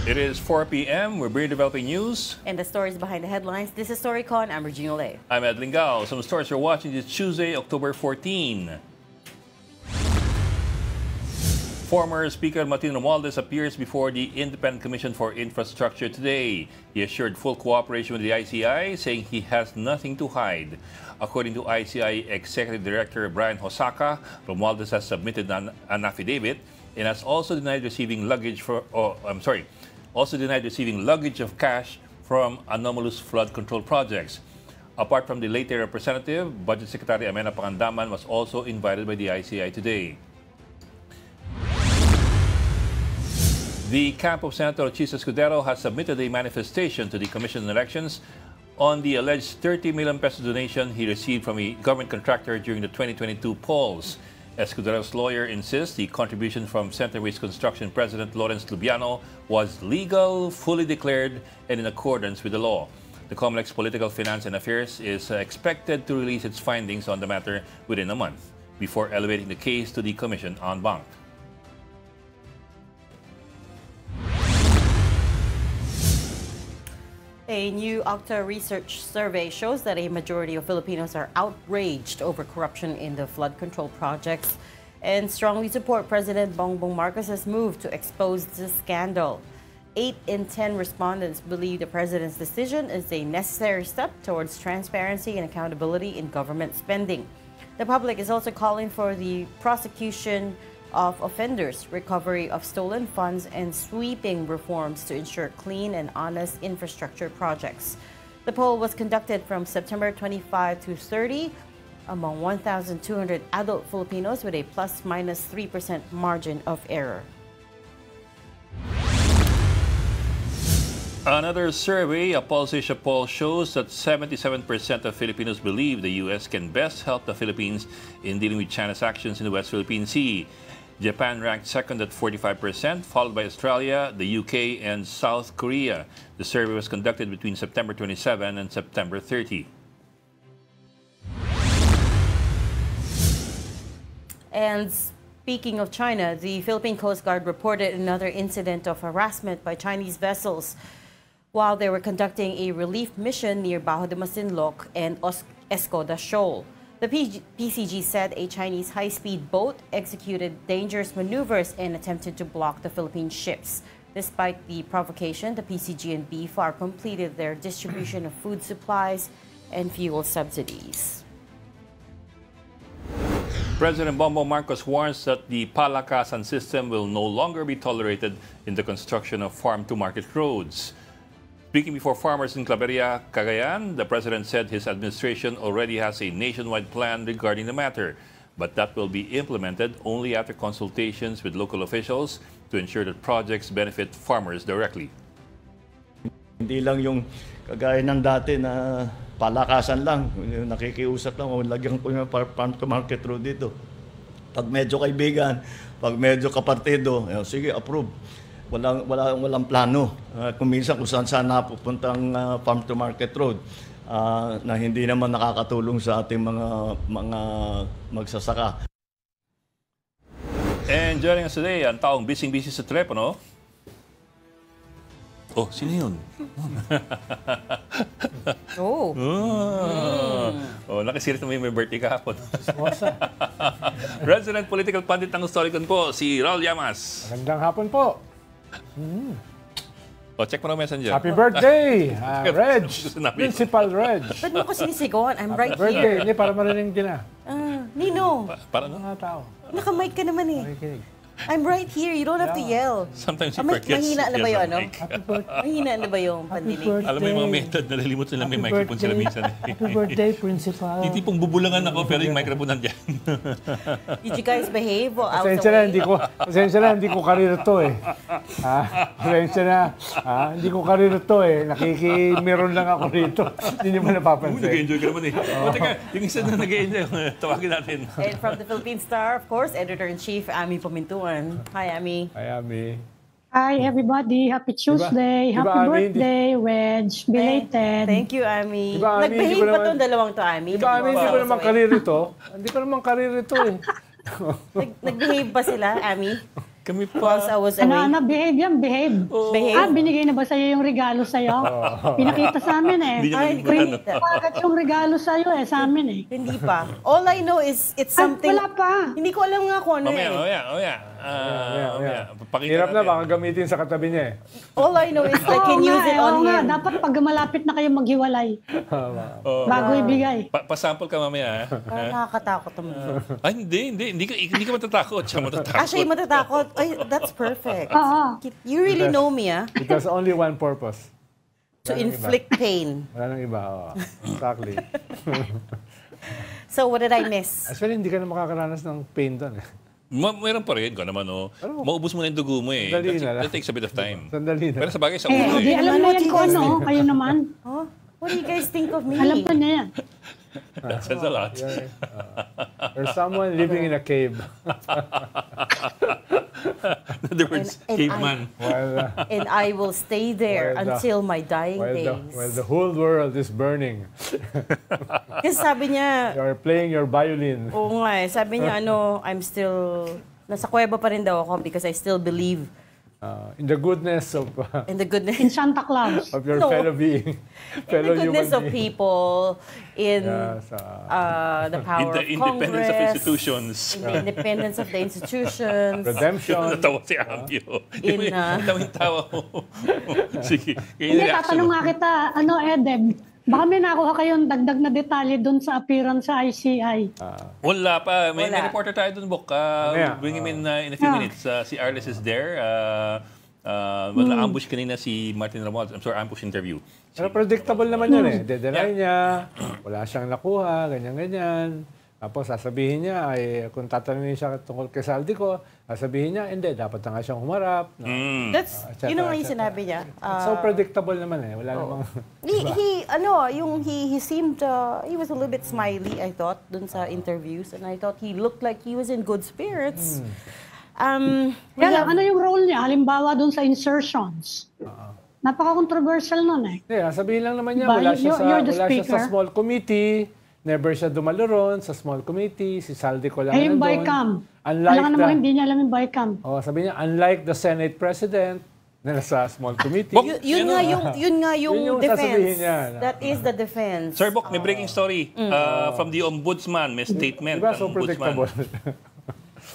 It is 4 p.m. We're bringing developing news. And the stories behind the headlines. This is Storycon. I'm Regina Lay. I'm Ed Lingao. Some stories you're watching this Tuesday, October 14. Former Speaker Martin Romualdez appears before the Independent Commission for Infrastructure today. He assured full cooperation with the ICI, saying he has nothing to hide. According to ICI Executive Director Brian Hosaka, Romualdez has submitted an affidavit and has also denied receiving luggage luggage of cash from anomalous flood control projects. Apart from the Leyte representative, Budget Secretary Amenah Pangandaman was also invited by the ICI today. The camp of Senator Chis Escudero has submitted a manifestation to the Commission on Elections on the alleged 30 million peso donation he received from a government contractor during the 2022 polls. Escudero's lawyer insists the contribution from Centerways Construction President Lawrence Lubiano was legal, fully declared, and in accordance with the law. The COMELEC Political Finance and Affairs is expected to release its findings on the matter within a month before elevating the case to the Commission en banc. A new Octa research survey shows that a majority of Filipinos are outraged over corruption in the flood control projects and strongly support President Bongbong Marcos's move to expose the scandal. 8 in 10 respondents believe the president's decision is a necessary step towards transparency and accountability in government spending. The public is also calling for the prosecution of offenders, recovery of stolen funds, and sweeping reforms to ensure clean and honest infrastructure projects. The poll was conducted from September 25 to 30 among 1,200 adult Filipinos with a ±3% margin of error. Another survey, a Pulse Asia poll, shows that 77% of Filipinos believe the U.S. can best help the Philippines in dealing with China's actions in the West Philippine Sea. Japan ranked second at 45%, followed by Australia, the UK, and South Korea. The survey was conducted between September 27 and September 30. And speaking of China, the Philippine Coast Guard reported another incident of harassment by Chinese vessels while they were conducting a relief mission near Bajo de Masinloc and Escoda Shoal. The PCG said a Chinese high-speed boat executed dangerous maneuvers and attempted to block the Philippine ships. Despite the provocation, the PCG and BFAR completed their distribution of food supplies and fuel subsidies. President Bongbong Marcos warns that the palakasan system will no longer be tolerated in the construction of farm-to-market roads. Speaking before farmers in Claveria, Cagayan, the president said his administration already has a nationwide plan regarding the matter, but that will be implemented only after consultations with local officials to ensure that projects benefit farmers directly. Hindi lang yung kagaya ng dati na palakasan lang, nakikiusap lang, o lagyan ko yung farm-to-market road dito. Pag medyo kaibigan, pag medyo kapartido, sige, approve. Walang plano. Kung minsan kung saan napupuntang farm-to-market road na hindi naman nakakatulong sa ating mga magsasaka. And joining us today, ang taong busy-busy sa telepono. Oh, sino yun? Oh. Oh, nakisirit na may birthday kahapon. Resident Political Pundit ng Storycon po, si Raul Llamas. Magandang hapon po. O, check mo na messenger. Happy birthday, Reg. Principal Reg. Ba't mo ko sinisigawan? I'm right Birthday, here. hindi, para marinig din na. Nino, Para no? Mga tao. naka-mic ka naman eh. Makikinig. I'm right here. You don't have to yell. Sometimes you Ah, forget. mahina na ba yun, ano? Happy birthday. Mahina na ba yung pandinig? Alam mo yung mga method, nalilimot sila may microphone sila minsan. Happy birthday, Principal. Hindi pong bubulangan ako pero yung microphone nandiyan. Did you guys behave while I was Pasensya na, away? pasensya na, hindi ko karir to eh. Pasensya na, hindi ko karir to eh. Nakikimiron lang ako rito. Hindi niyo ba napapansin? Nag-enjoy ka naman eh. O teka, yung isa na nag-enjoy, tawagin natin. And from the Philippine Star, of course, Editor-in-Chief Ami Pamintuan. Hi, Ami. Hi, Ami. Hi, everybody. Happy Tuesday. Diba, Happy Ami, birthday, Reg. Belated. Thank you, Ami. Diba, Ami, Nag-behave hindi ko pa naman- itong dalawang to, Ami. Diba, Ami, hindi ko naman karir ito. Hindi ko naman karir ito eh. Nag-behave ba sila, Ami? Kami Whilst I pa. was Ano, away. behave yan, behave. Behave. Ah, binigay na ba sa'yo yung regalo sa'yo? Pinakita sa amin eh. Hindi niya Ay, makikita, no? Bakit yung regalo sa'yo eh, sa amin eh. Hindi pa. All I know is it's Ay, something... wala pa. Hindi ko alam nga kung ano Mamaya, eh. mamaya. Mamaya. Pakita Hirap na, natin. baka gamitin sa katabi niya eh. All I know is I can Oo use nga, it on oo nga. him. Dapat pag malapit na kayo maghiwalay, Oh. bago ibigay. Pa-sample ka mamaya. Parang nakakatakot naman. Ay, hindi ka matatakot. Siya matatakot. Actually, matatakot. Ay, that's perfect. Oo. You really know me, ah. It has only one purpose. To inflict pain. Wala nang iba. Oo. Exactly. So, what did I miss? Actually, hindi ka na makakaranas ng pain doon eh. Meron pa rin. Kung naman, maubos mo na yung dugo mo eh. Sandali na lang. That takes a bit of time. Sandali na. Pero sa bagay, sa Eh, ulo di eh. alam na yan ko ano, kayo naman. Huh? What do you guys think of me? Alam ko na yan. That says a lot. Or someone living in a cave. In other words, And caveman. And I will stay there While the- until my dying While days. the whole world is burning. Kasi sabi niya, You are playing your violin. oo nga eh, sabi niya I'm still, nasa kuweba pa rin daw ako because I still believe In the goodness of in the goodness, In Santa Claus. your No. fellow being. in Fellow the goodness human of being. people, in Yes, the power In the of independence of Congress, institutions. in the independence of the institutions, Redemption. Natawa si Ambio. In, Natawa yung tawa mo. Sige. Kaya Hindi, yung reaction tatanong mo. nga kita, Edeb, baka may nakuha kayong dagdag na detalye dun sa appearance sa ICI. Wala pa. May Wala. reporter tayo dun, Bok. Mamaya. Bring him in a few minutes. Si Arles is there. Na-ambush kanina si Martin Ramos. I'm sorry, ambush interview. Pero predictable naman yun eh. Dedenay niya, wala siyang nakuha, ganyan-ganyan. Tapos sasabihin niya, ay kung tatanungin siya tungkol kay saldi ko, sasabihin niya, hindi, dapat na nga siyang humarap. that's, yun ang yung sinabi niya. So predictable naman eh. Wala namang... He seemed, he was a little bit smiley, I thought, dun sa interviews. And I thought he looked like he was in good spirits. Kaya ano yung role niya? Halimbawa dun sa insertions. Napaka-controversial nun eh. Hindi, sabihin lang naman niya, Diba? wala siya You're the sa speaker. small committee. Never siya dumalo ron sa small committee. Si Saldi ko lang Eh, yung nandun. BICAM. Unlike Alam ka namang hindi niya alam yung BICAM. sabi niya, unlike the Senate President na nasa small committee. Bok, Yun nga yung Yun yung defense. sasabihin niya. That is the defense. Sir Bok, may breaking story from the Ombudsman. May statement. Diba ng so predictable?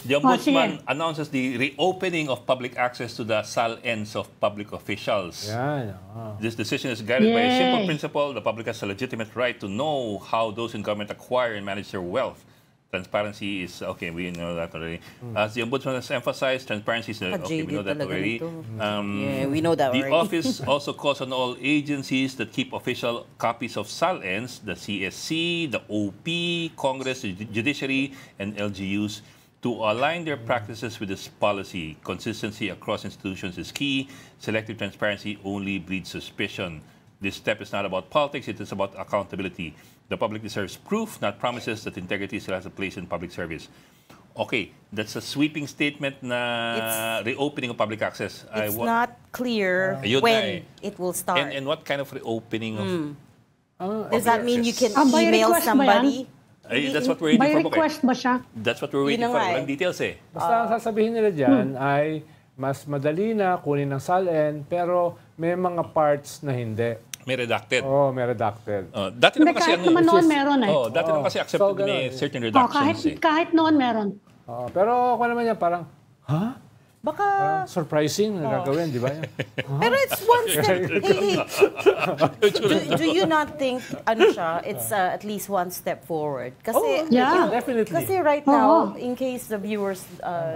The Ombudsman sige. announces the reopening of public access to the SAL-ends of public officials. Yan. This decision is guided by a Yay. simple principle. The public has a legitimate right to know how those in government acquire and manage their wealth. Transparency is, okay, we know that already. As the Ombudsman has emphasized, transparency is, okay, we know that talaga already. nito. Yeah, we know that The already. office also calls on all agencies that keep official copies of SAL-ends, the CSC, the OP, Congress, the Judiciary, and LGUs, to align their practices with this policy. Consistency across institutions is key. Selective transparency only breeds suspicion. This step is not about politics, it is about accountability. The public deserves proof, not promises, that integrity still has a place in public service. Okay, that's a sweeping statement na reopening of public access. It's not clear Ayun na when eh. it will start. And what kind of reopening of... Does that mean you can by email request ba somebody? That's what we're By waiting for. request ba siya? That's what we're waiting Yun na for. nga eh. Walang details eh. Basta ang sasabihin nila dyan ay mas madali na kunin ng SAL-end pero may mga parts na hindi. May redacted. May redacted. Dati Hindi, naman kasi kahit naman noon meron eh. dati naman kasi accepted So, may ganun. certain Oh, reductions eh. kahit noon meron. Pero ako naman yan parang, Baka, surprising na gagawin, di ba? Yan? pero it's one step. Do you not think, it's at least one step forward? Kasi, yeah. Definitely. Kasi right now, in case the viewers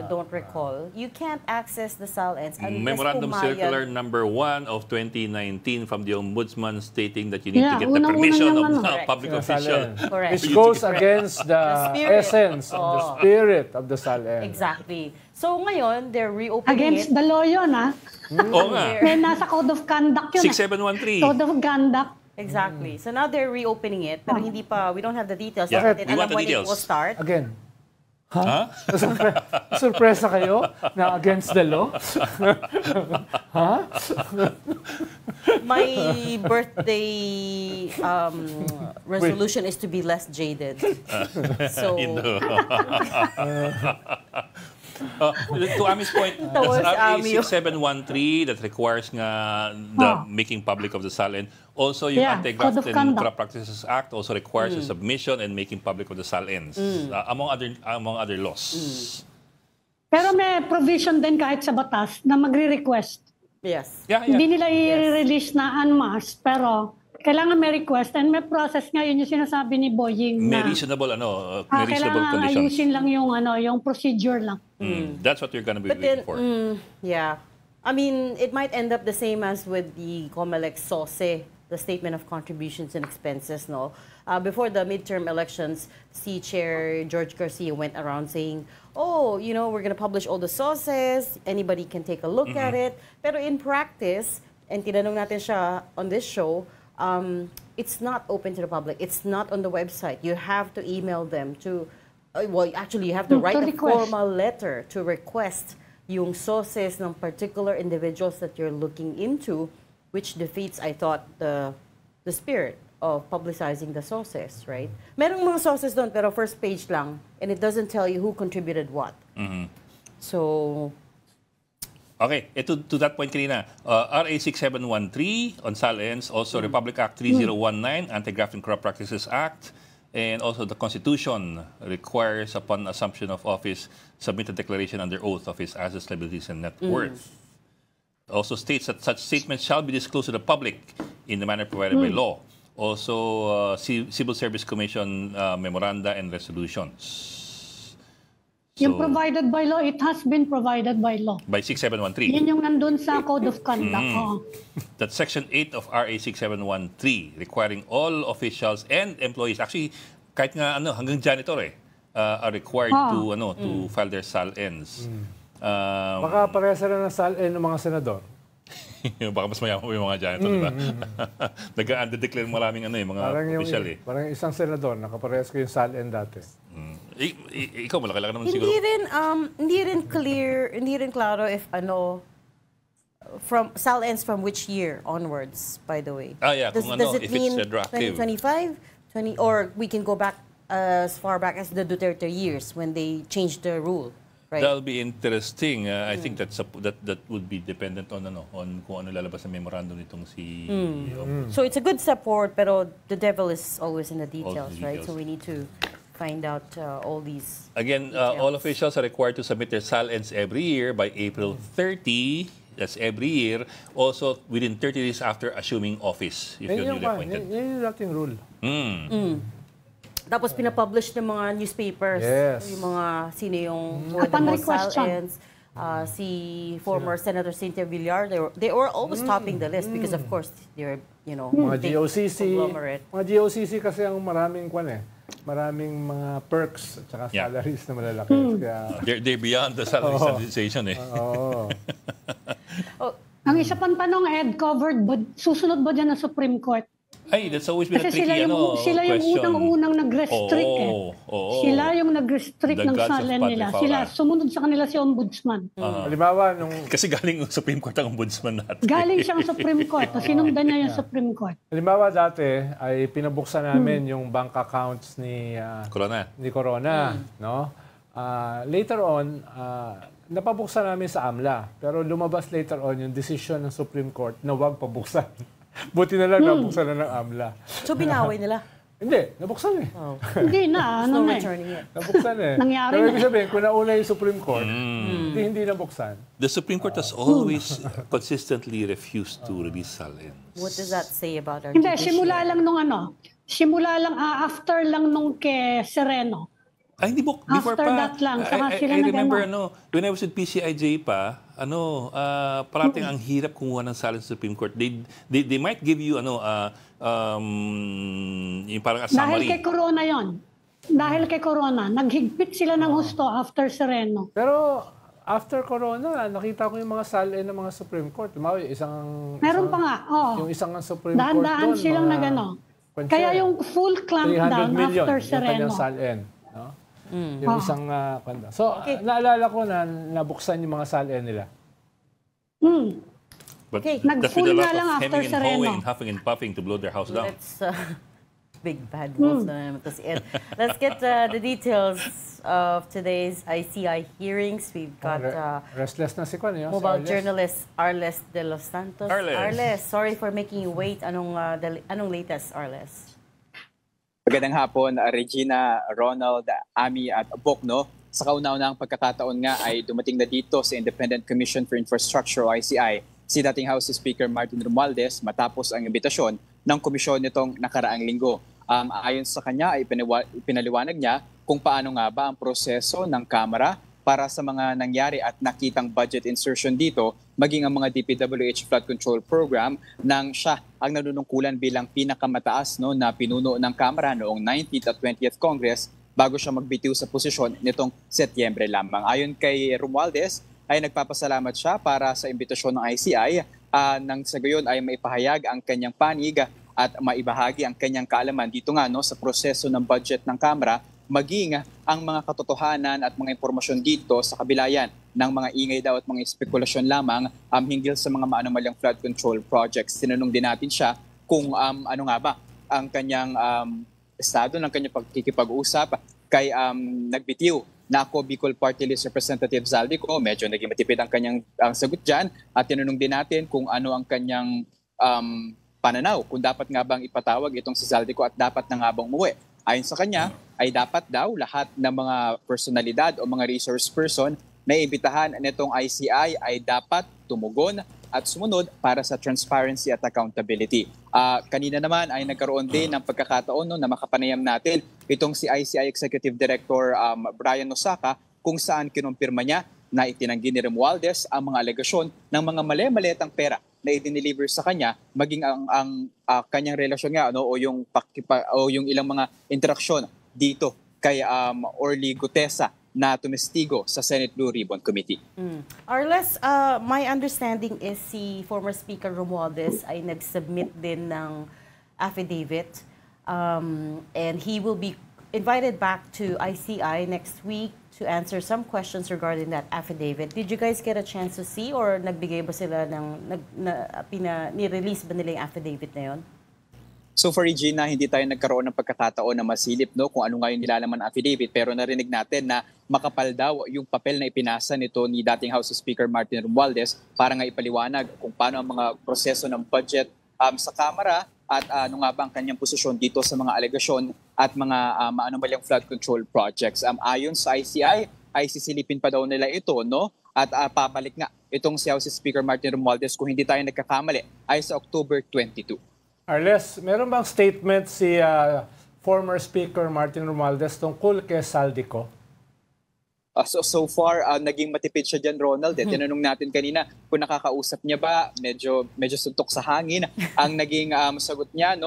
don't recall, you can't access the SAL-ends unless Memorandum pumayag. Circular number 1 of 2019 from the Ombudsman stating that you need to get the unang-una permission niyang of the Correct. public Yung official. SAL-end. Correct. Which goes against the spirit. essence of the spirit of the SAL-end. Exactly. So ngayon, they're reopening Against it. the law yun, ha? Oo nga. May nasa Code of Conduct yun. 6713. Code of Conduct. Exactly. So now they're reopening it, pero hindi pa, we don't have the details. Yeah, Bakit we want alam the when it details. will start. Again, Ha? surpresa kayo na against the law? My birthday resolution is to be less jaded. So, To Ami's point, Towards RA Ami. 6713 that requires nga the making public of the SALN. Also, yung Yeah, Anti-Graft Code of and Conduct. Corrupt Practices Act also requires the submission and making public of the SALNs, among other laws. Pero may provision din kahit sa batas na magre-request. Yes. Yeah. Hindi nila i-release na en masse, pero kailangan may request and may process nga. Yun yung sinasabi ni Boying May na reasonable, may reasonable kailangan conditions. ayusin lang yung procedure lang. That's what you're going to be But waiting then, for. yeah. I mean, it might end up the same as with the COMELEC SOSE, the Statement of Contributions and Expenses, no? Before the midterm elections, Chair George Garcia went around saying, oh, we're going to publish all the SOSEs, anybody can take a look at it. Pero in practice, and tinanong natin siya on this show, it's not open to the public. It's not on the website. You have to email them to, actually, you have to write a request. formal letter to request yung sources ng particular individuals that you're looking into, which defeats, I thought, the spirit of publicizing the sources, right? Merong mga sources doon, pero first page lang, and it doesn't tell you who contributed what. So, Okay, to that point kanina, RA 6713 on SALNs, also Republic Act 3019, Anti-Graft and Corrupt Practices Act, and also the Constitution requires upon assumption of office, submit a declaration under oath of his assets, liabilities, and net worth. Also states that such statements shall be disclosed to the public in the manner provided by law. Also, Civil Service Commission memoranda and resolutions. Yung provided by law, it has been provided by law. By 6713. Yun yung nandun sa Code of Conduct. Oo. That Section 8 of RA 6713 requiring all officials and employees, actually kahit nga hanggang janitor are required to file their SALNs. Baka parehas na ng SALN ng mga senador. Baka mas mayaman yung mga janitor, diba? Nag-declare maraming mga official Parang isang senador, nakaparehas ko yung SALN dati. Ikaw, malaki-laki naman siguro. hindi rin klaro if from SALNs from which year onwards, by the way. Yeah, Does it if mean it's retroactive. 2025? Or we can go back as far back as the Duterte years when they changed the rule, right? That'll be interesting. I think that would be dependent on kung ano lalabas sa memorandum nitong si So it's a good step forward, pero the devil is always in the details, right? details. So we need to find out all these. Again, all officials are required to submit their SALNs every year by April 30. That's every year. Also, within 30 days after assuming office, if you're newly appointed. Yan yung dating rule. Tapos pinapublish ng mga newspapers, Yes. yung mga sino yung who are the Upon most request SALNs. Si former Senator Cynthia Villar, they were always topping the list because of course they're Mga big GOCC. conglomerate. Mga GOCC kasi ang maraming maraming mga perks at saka Yeah. salaries na malalaki. Kaya, They're beyond the salary standardization oo. Ang isa pang tanong, Ed, susunod ba dyan ng Supreme Court? Ay, that's always been a Kasi tricky sila yung question. unang nag-restrict Oo. Sila yung nag-restrict The ng gods of SALN Padre nila. Fauras. Sumunod sa kanila si Ombudsman. Halimbawa, nung Kasi galing yung Supreme Court ang ombudsman natin. Galing siyang Supreme Court. Sinundan niya yung Supreme Court. halimbawa dati ay pinabuksan namin yung bank accounts ni Corona. no? Later on, napabuksan namin sa AMLA. Pero lumabas later on yung decision ng Supreme Court na huwag pabuksan. Buti na lang nabuksan na ng AMLA. So binawi nila. Hindi, nabuksan eh. Oh. Hindi na, No na eh. returning it. Nabuksan eh. Nangyari Pero na ibig sabihin, kung nauna yung Supreme Court, hindi nabuksan. The Supreme Court has always consistently refused to release SALNs. What does that say about our Hindi, judiciary? simula lang, after lang nung kay Sereno. Ay, hindi mo, before After pa. that lang, saka sila I remember, nag-ano. when I was with PCIJ pa, parating ang hirap kumuha ng SALN sa Supreme Court. They might give you, yung parang a Dahil summary. kay Corona yon. Dahil kay Corona, naghigpit sila ng husto after Sereno. Pero after Corona, nakita ko yung mga SALN ng mga Supreme Court. Yung Meron pa nga, Yung isang Supreme Court dahan-dahan doon, silang mga nagano. konsel. Kaya yung full 300 clampdown million after yung Sereno. kanyang SALN. No? Yung isang kanda. So, naalala ko na nabuksan yung mga SALN nila. But Okay. that's with a Nag-full lot nga lang of after hemming and Sereno. hawing and huffing and puffing to blow their house down. Let's big bad wolf na naman to si Ed. Let's get the details of today's ICI hearings. We've got Restless na si Kwan, yun. mobile journalist Arles de los Santos. Arles, sorry for making you wait. Anong latest, Arles? Magandang hapon, Regina, Ronald, Ami at Bok, no? Sa kauna-unahang pagkakataon nga ay dumating na dito sa Independent Commission for Infrastructure o ICI si dating House Speaker Martin Romualdez matapos ang imbitasyon ng komisyon nitong nakaraang linggo. Ayon sa kanya ay pinaliwanag niya kung paano nga ba ang proseso ng Kamara para sa mga nangyari at nakitang budget insertion dito, maging ang mga DPWH Flood Control Program nang siya ang nanunungkulan bilang pinakamataas na pinuno ng Kamara noong 19th at 20th Congress bago siya magbitiw sa posisyon nitong Setyembre lamang. Ayon kay Romualdez, ay nagpapasalamat siya para sa imbitasyon ng ICI nang sa gayon ay maipahayag ang kanyang panig at maibahagi ang kanyang kaalaman dito nga sa proseso ng budget ng Kamara, maging ang mga katotohanan at mga impormasyon dito sa kabilayan ng mga ingay daw at mga espekulasyon lamang hinggil sa mga maanomalyang flood control projects. Tinanong din natin siya kung ano nga ba ang kanyang estado ng kanyang pagkikipag-usap kay nagbitiw na ako Bicol Party List Representative Zaldico. Medyo naging matipid ang kanyang sagot dyan at tinanong din natin kung ano ang kanyang pananaw, kung dapat nga bang ipatawag itong si Zaldico at dapat na nga bang umuwi. Ayon sa kanya ay dapat daw lahat ng mga personalidad o mga resource person na imbitahan nitong ICI ay dapat tumugon at sumunod para sa transparency at accountability. Kanina naman ay nagkaroon din ng pagkakataon na makapanayam natin itong si ICI Executive Director Brian Osaka kung saan kinumpirma niya na itinanggi ni Romualdez ang mga alegasyon ng mga mali-malitang pera na i-deliver sa kanya, maging ang kanyang relasyon nga o yung ilang mga interaksyon dito kay Orly Gutesa na tumestigo sa Senate Blue Ribbon Committee. Arles, my understanding is si former Speaker Romualdez ay nag-submit din ng affidavit and he will be invited back to ICI next week to answer some questions regarding that affidavit. Did you guys get a chance to see or nagbigay ba sila ni-release ba nila yung affidavit na yun? So for Regina, hindi tayo nagkaroon ng pagkakataon na masilip kung ano nga yung nilalaman ng affidavit, pero narinig natin na makapal daw yung papel na ipinasa nito ni dating House Speaker Martin Romualdez para nga ipaliwanag kung paano ang mga proseso ng budget sa Kamara at ano nga ba ang kanyang posisyon dito sa mga alegasyon at mga maanomalyang flood control projects. Ayon sa ICI, ay sisilipin pa daw nila ito, at papalik nga itong si House Speaker Martin Romualdez kung hindi tayo nagkakamali ay sa October 22. Arles, meron bang statement si former Speaker Martin Romualdez tungkol kay Zaldico? So far, naging matipid siya dyan, Ronald. Tinanong natin kanina kung nakakausap niya ba, medyo suntok sa hangin ang naging sagot niya.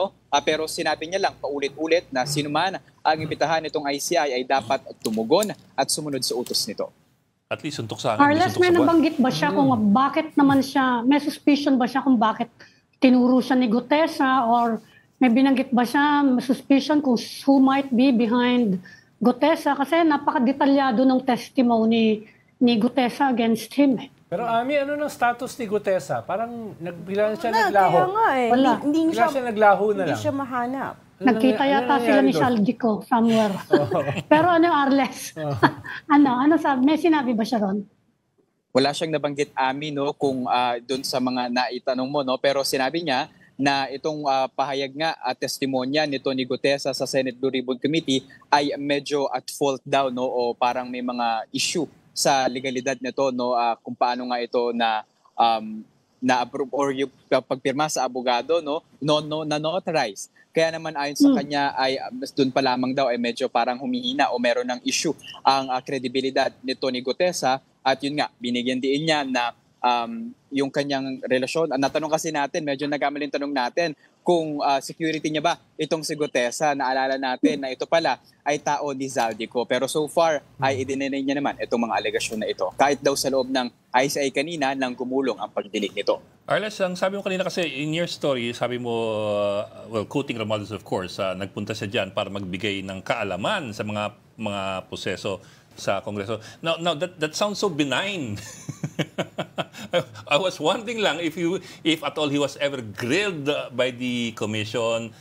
Pero sinabi niya lang paulit-ulit na sino man ang imbitahan nitong ICI ay dapat tumugon at sumunod sa utos nito. At least suntok sa hangin. Arles, may nabanggit ba siya kung bakit naman siya, may suspicion ba siya kung bakit tinuro siya ni Gutesa or may binanggit ba siya, suspicion kung who might be behind Gutesa? Kasi napakadetalyado ng testimony ni Gutesa against him. Pero Ami, ano ng status ni Gutesa? Parang bigla siya naglaho. Kaya nga Wala. Hindi Bigla siya naglaho na Hindi lang. siya mahanap. Nagkita yata sila ni Zaldico somewhere. Pero ano Arles? ano sabi? May sinabi ba siya ron? Wala siyang nabanggit, Ami, kung doon sa mga naitanong mo, pero sinabi niya na itong pahayag nga at testimonya nito ni Gutesa sa Senate Blue Ribbon Committee ay medyo at fault daw, o parang may mga issue sa legalidad nito, kung paano nga ito na-approve or yung pagpirma sa abogado, na-notarize. Kaya naman ayon sa kanya ay doon pa lamang daw ay medyo parang humihina o meron ng issue ang kredibilidad nito ni Gutesa. At yun nga, binigyan din niya na yung kanyang relasyon. Natanong kasi natin, medyo nagkamaling tanong natin kung security niya ba itong si Gutesa. Naalala natin na ito pala ay tao ni Zaldico. Pero so far ay idinenay niya naman itong mga alegasyon na ito. Kahit daw sa loob ng ICI kanina nang gumulong ang pagdinig nito. Arles, ang sabi mo kanina kasi in your story, sabi mo, quoting Romualdez of course, nagpunta siya dyan para magbigay ng kaalaman sa mga proseso sa Kongreso. Now that sounds so benign. I was wondering lang if at all he was ever grilled by the commission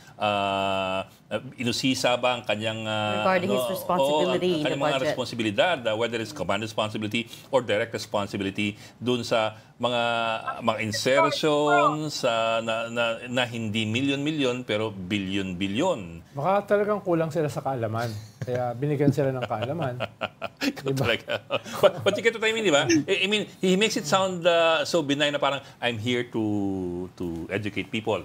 inusisa ba ang kanyang Regarding his responsibility in the kanyang mga budget. responsibilidad, whether it's command responsibility or direct responsibility dun sa mga insertions na hindi milyon-milyon pero bilyon-bilyon. Baka talagang kulang sila sa kaalaman. Kaya binigyan sila ng kaalaman. But you get what I mean, di ba? I mean, he makes it sound so benign na parang I'm here to educate people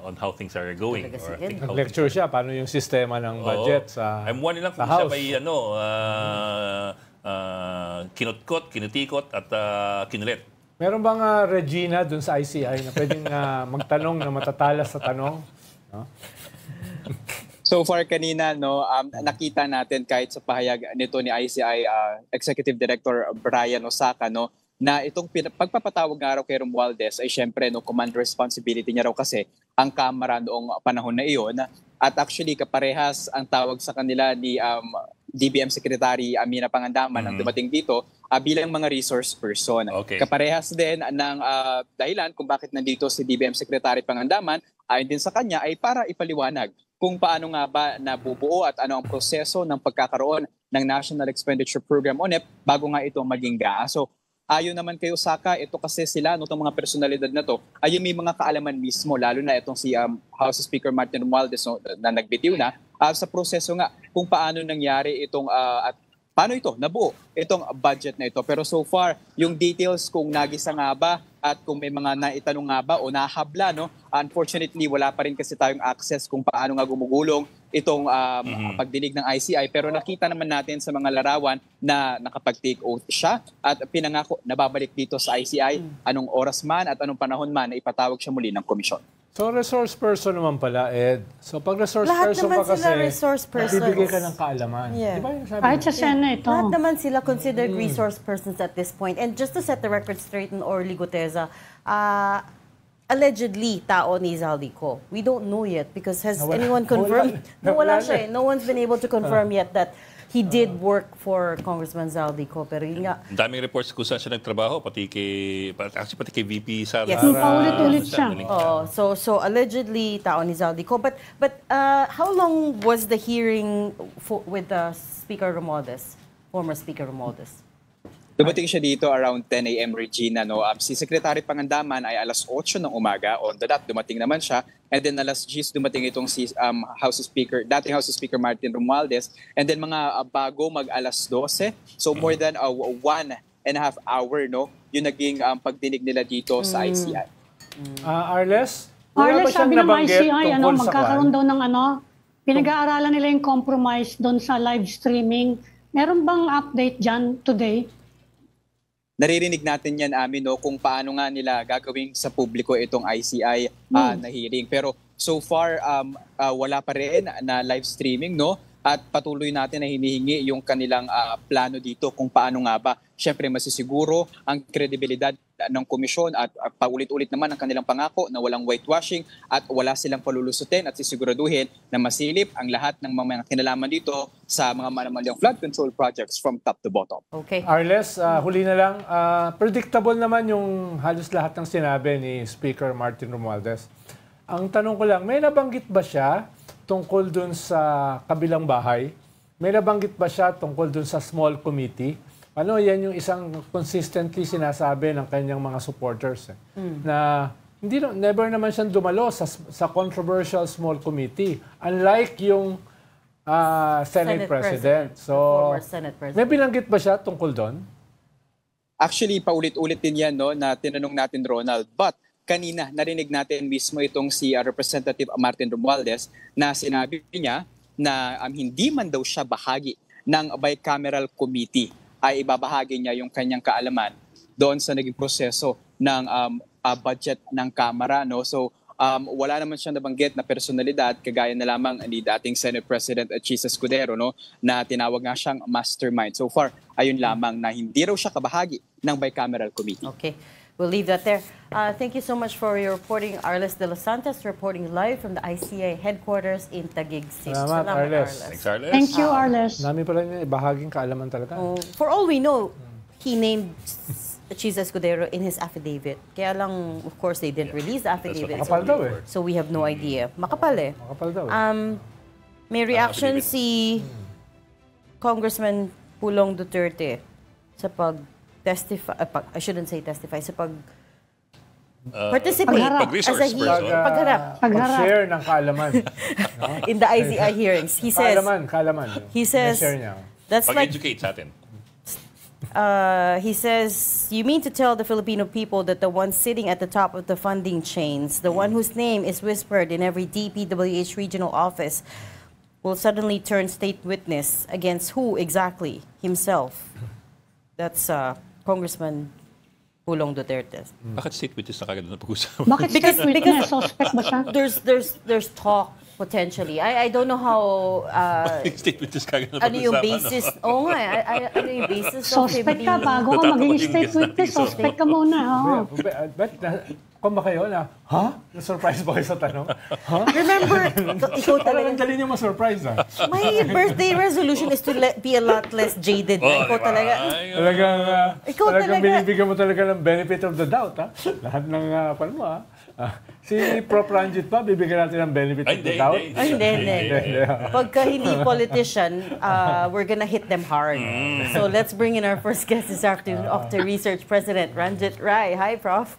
on how things are going. Or Nag-lecture siya paano yung sistema ng budget sa I'm one lang kung sa siya House. may kinutkot, kinutikot at kinulit. Meron bang Regina dun sa ICI na pwedeng magtanong na matatalas sa tanong? No? So far kanina, no, nakita natin kahit sa pahayag nito ni ICI Executive Director Brian Osaka, no, na itong pagpapatawag nga raw kay Romualdez ay syempre no, command responsibility niya raw kasi ang Kamara noong panahon na iyon. At actually kaparehas ang tawag sa kanila ni DBM Secretary Amina Pangandaman ang dumating dito bilang mga resource person. Okay. Kaparehas din ng dahilan kung bakit nandito si DBM Secretary Pangandaman ayon din sa kanya ay para ipaliwanag kung paano nga ba nabubuo at ano ang proseso ng pagkakaroon ng National Expenditure Program o NEP bago nga ito maging GAA. So ayon naman kay Osaka, ito kasi sila, no, itong mga personalidad na to, ay may mga kaalaman mismo, lalo na itong si House Speaker Martin Romualdez no, na nagbitiw na, sa proseso nga kung paano nangyari itong at paano ito nabuo itong budget na ito. Pero so far, yung details kung nagisa nga ba at kung may mga naitanong nga ba o nahabla, no, unfortunately wala pa rin kasi tayong access kung paano nga gumugulong itong pagdinig ng ICI. Pero nakita naman natin sa mga larawan na nakapag-take oath siya at pinangako na babalik dito sa ICI anong oras man at anong panahon man na ipatawag siya muli ng komisyon. So resource person naman pala, Ed. So pag resource Lahat person naman ka kasi, sila resource persons. bibigay ka ng kaalaman. Yeah. Di ba yung sabi Kahit mo? sa Senate, Lahat naman sila considered resource persons at this point. And just to set the record straight on Orly Guteza, allegedly tao ni Zaldico. We don't know yet because has anyone confirmed? Wala siya. No one's been able to confirm yet that he did work for Congressman Zaldico. Pero yun nga, Ang daming reports kung saan siya nagtrabaho, pati kay VP Sara. Yes. Paulit-ulit siya. so allegedly tao ni Zaldico. But how long was the hearing with Speaker Romualdez, former Speaker Romualdez? Dumating siya dito around 10 a.m. Regina. No? Si Secretary Pangandaman ay alas 8 ng umaga. On the dot, dumating naman siya. And then alas 10 dumating itong si dating House Speaker Martin Romualdez. And then mga bago mag alas 12. So more than 1.5 hour, no? Yung naging pagdinig nila dito sa ICI. Arles? Wala ba Arles, siyang sabi ng nabanggit ICI, tungkol sa magkakaroon kwan? daw ng pinag-aaralan nila yung compromise doon sa live streaming. Meron bang update dyan today? Naririnig natin yan, Ami, no, kung paano nga nila gagawin sa publiko itong ICI na hearing. Pero so far, wala pa rin na live streaming, no? At patuloy natin na hinihingi yung kanilang plano dito kung paano nga ba syempre masisiguro ang kredibilidad ng komisyon at paulit-ulit naman ang kanilang pangako na walang whitewashing at wala silang palulusutin at sisiguraduhin na masilip ang lahat ng mga kinalaman dito sa mga manamalyang flood control projects from top to bottom. Okay. Arles, huli na lang. Predictable naman yung halos lahat ng sinabi ni Speaker Martin Romualdez. Ang tanong ko lang, may nabanggit ba siya tungkol dun sa kabilang bahay? May nabanggit ba siya tungkol dun sa small committee? Ano, yan yung isang consistently sinasabi ng kanyang mga supporters. Na never naman siyang dumalo sa controversial small committee. Unlike yung Senate President. So, former Senate President. may binanggit ba siya tungkol doon? Actually, paulit-ulit din yan, no, na tinanong natin, Ronald. But kanina, narinig natin mismo itong si Representative Martin Romualdez na sinabi niya na hindi man daw siya bahagi ng bicameral committee ay ibabahagi niya yung kanyang kaalaman doon sa naging proseso ng budget ng Kamara. No? So wala naman siyang nabanggit na personalidad kagaya na lamang ni dating Senate President Chis Escudero, no? Na tinawag nga siyang mastermind. So far, ayun lamang na hindi raw siya kabahagi ng bicameral committee. Okay. We'll leave that there. Thank you so much for your reporting. Arles de los Santos reporting live from the ICA headquarters in Taguig City. Salamat, Arles. Thanks, Arles. Thank you, Arles. Nami pala niya, bahaging kaalaman talaga. For all we know, he named Chis Escudero in his affidavit. Kaya lang, of course, they didn't release the affidavit. Makapal daw eh. So we have no idea. Makapal eh. Makapal daw eh. May reaction si Congressman Pulong Duterte sa pag-testify, I shouldn't say testify, sa participate Pagharap. as a pagharap Pag-share ng kaalaman. in the ICI hearings. He says, Kaalaman. he says, share niya. that's like, Pag-educate sa atin. he says, you mean to tell the Filipino people that the one sitting at the top of the funding chains, the one whose name is whispered in every DPWH regional office, will suddenly turn state witness against who exactly? Himself. That's Congressman Pulong Duterte. Bakit state witness na kagad na pag-usapan? Bakit state witness? Suspect ba siya? There's talk potentially. I don't know how State witness kagad na ano yung pag-usapan. basis. Oo nga, ano yung basis of him Suspect ka being- bago ka maging state witness. Suspect ka muna. Oh. Kung ba kayo na, ha? Na-surprise ba kayo sa tanong? Ha? Remember, ikaw Parang ang talaga, dali niyo ma-surprise, ha? my birthday resolution is to be a lot less jaded. Oh, Ikaw diba? talaga. Talagang, Ikaw talagang talaga. binibigyan mo talaga ng benefit of the doubt, ha? Lahat ng, paano mo, ha? Si Prof. Ranjit pa, bibigyan natin ng benefit of the doubt? Ay, hindi. Pagka hindi politician, we're gonna hit them hard. So let's bring in our first guest this afternoon, Octa Research President Ranjit Rai. Hi, Prof.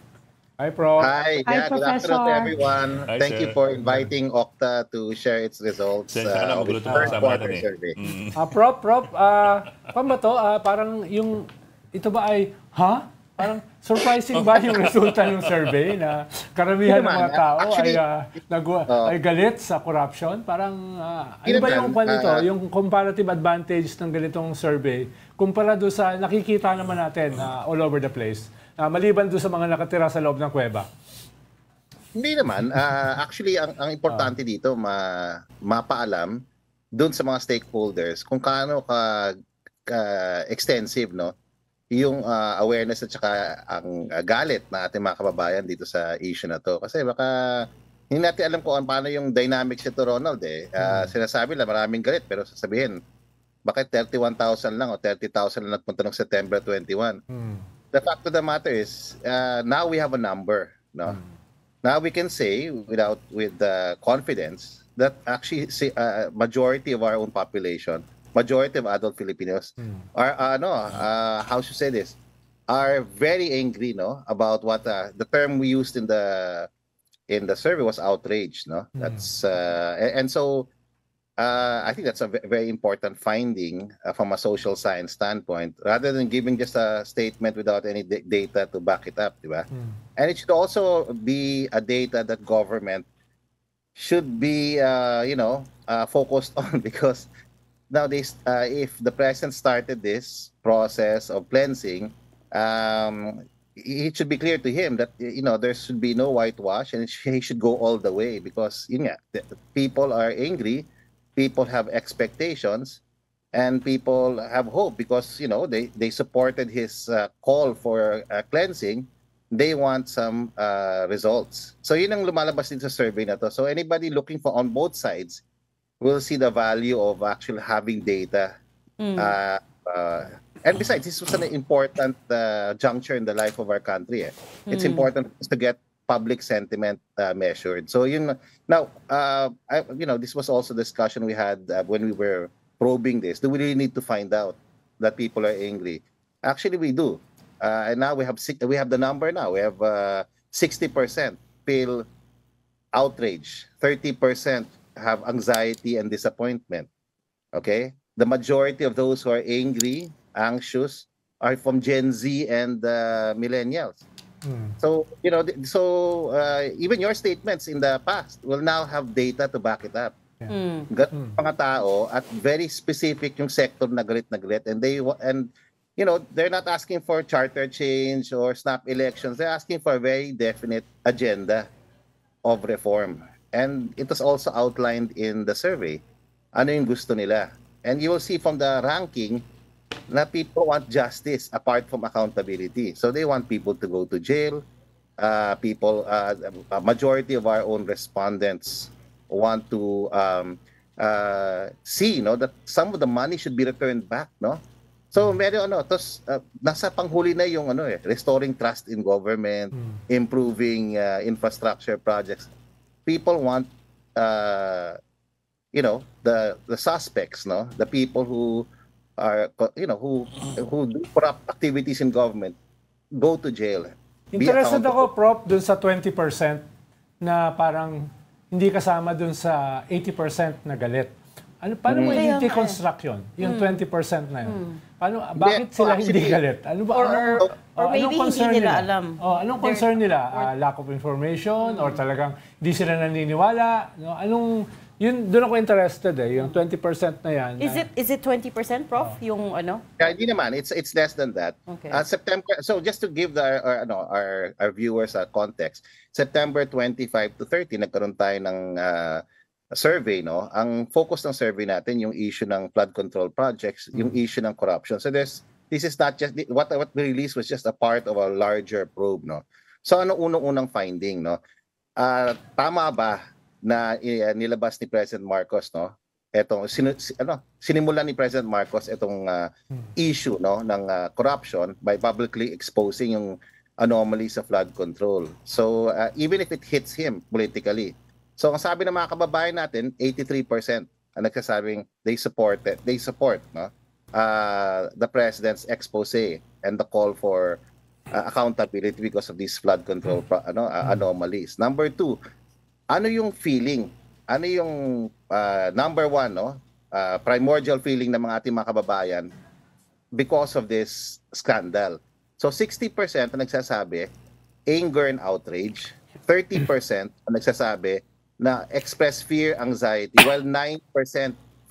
Hi, Prof. Hi, Hi, good Professor. afternoon to everyone. Hi, Thank you sir. for inviting Okta to share its results Sensya ka na, of magulo its itong first kasama quarter natin eh. survey. Prof, paano ba to? Parang yung, ito ba ay, ha? Parang surprising ba yung resulta ng survey na karamihan ng mga tao Actually, ay galit sa corruption? Parang, ano Hindi ba yung naman, yung comparative advantage ng ganitong survey kumpara doon sa nakikita naman natin all over the place? Maliban doon sa mga nakatira sa loob ng kuweba. Hindi naman. Actually, ang importante dito, mapaalam doon sa mga stakeholders kung kaano ka-extensive, no? Yung awareness at saka ang galit na ating mga kababayan dito sa issue na to. Kasi baka hindi natin alam kung paano yung dynamics ito, Ronald. Sinasabi lang maraming galit pero sasabihin, bakit 31,000 lang o 30,000 lang nagpunta noong September 21? The fact of the matter is, now we have a number. No? Now we can say with confidence that actually majority of our own population, majority of adult Filipinos are how should I say this, are very angry, no, about what the term we used in the survey was outrage, no. That's and so I think that's a very important finding from a social science standpoint, rather than giving just a statement without any data to back it up, diba? And it should also be a data that government should be focused on, because nowadays, if the president started this process of cleansing, it should be clear to him that there should be no whitewash, and he should go all the way, because people are angry, people have expectations, and people have hope because they supported his call for cleansing. They want some results. So yun ang lumalabas din sa survey na to. So anybody looking for on both sides will see the value of actually having data. And besides, this was an important juncture in the life of our country. It's important to get public sentiment measured. So now, this was also discussion we had when we were probing this. Do we really need to find out that people are angry? Actually, we do. And now we have the number now. We have 60% feel outrage, 30% have anxiety and disappointment. Okay? The majority of those who are angry, anxious, are from Gen Z and millennials. So, even your statements in the past will now have data to back it up. Mga tao at very specific yung sector na galit, and they're not asking for charter change or snap elections. They're asking for a very definite agenda of reform. And it was also outlined in the survey. Ano yung gusto nila? And you will see from the ranking na people want justice apart from accountability. So they want people to go to jail. A majority of our own respondents want to see that some of the money should be returned back, no? So meron nasa panghuli na yung restoring trust in government, improving infrastructure projects. People want the suspects, no, the people who are, who do corrupt activities in government go to jail. Interested ako, Prof, dun sa 20% na parang hindi kasama dun sa 80% na galit. Paano mo i-deconstruct yun? Yung 20% na yun? Bakit sila hindi galit? Ano ba? Or maybe hindi nila alam. Anong concern nila? Lack of information? Or talagang hindi sila naniniwala? Doon ako interested yung 20% na yan. Is it 20%, Prof? Yung ano? Hindi naman. It's less than that. Okay. September. So just to give our viewers a context, September 25 to 30 nagkaroon tayo ng survey, no? Ang focus ng survey natin yung issue ng flood control projects, yung issue ng corruption. So this is not just what we released was just a part of a larger probe, no? So ano unang finding, no? Tama ba na nilabas ni President Marcos, no? Sinimulan ni President Marcos itong issue, no, ng corruption by publicly exposing yung anomalies sa flood control. So even if it hits him politically. So ang sabi ng mga kababayan natin, 83% ang nagsasabing they support, no, the president's expose and the call for accountability because of these flood control anomalies. Number 2, ano yung feeling? Ano yung number 1, no? Primordial feeling ng mga ating mga kababayan because of this scandal? So 60% ang nagsasabi anger and outrage, 30% ang nagsasabi na express fear, anxiety, while 9%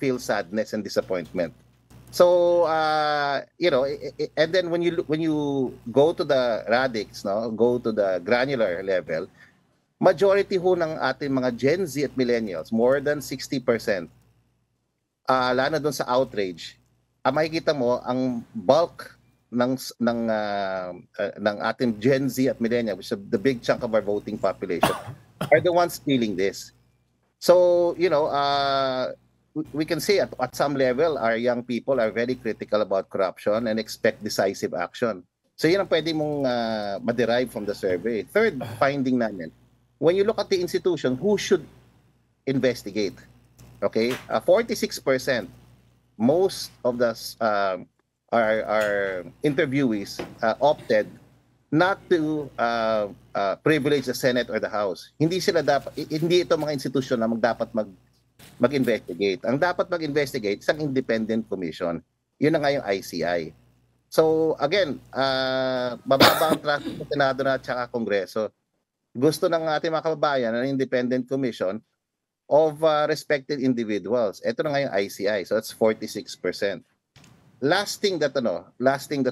feel sadness and disappointment. So and then when you go to the radix, no, go to the granular level, majority ho ng ating mga Gen Z at millennials, more than 60%, lalo doon sa outrage, makikita mo ang bulk ng ating Gen Z at millennials, which is the big chunk of our voting population, are the ones feeling this. So, we can say at some level, our young people are very critical about corruption and expect decisive action. So, yun ang pwede mong ma-derive from the survey. Third finding namin, when you look at the institution, who should investigate? Okay, 46%, most of the our interviewees opted not to privilege the Senate or the House. Hindi ito mga institusyon na dapat mag-investigate. Ang dapat mag-investigate isang independent commission. Yun na nga yung ICI. So again, bababa ang trust sa Senado na at saka Kongreso. Gusto ng ating mga kababayan ng independent commission of respected individuals. Ito na nga yung ICI. So that's 46%. Last thing that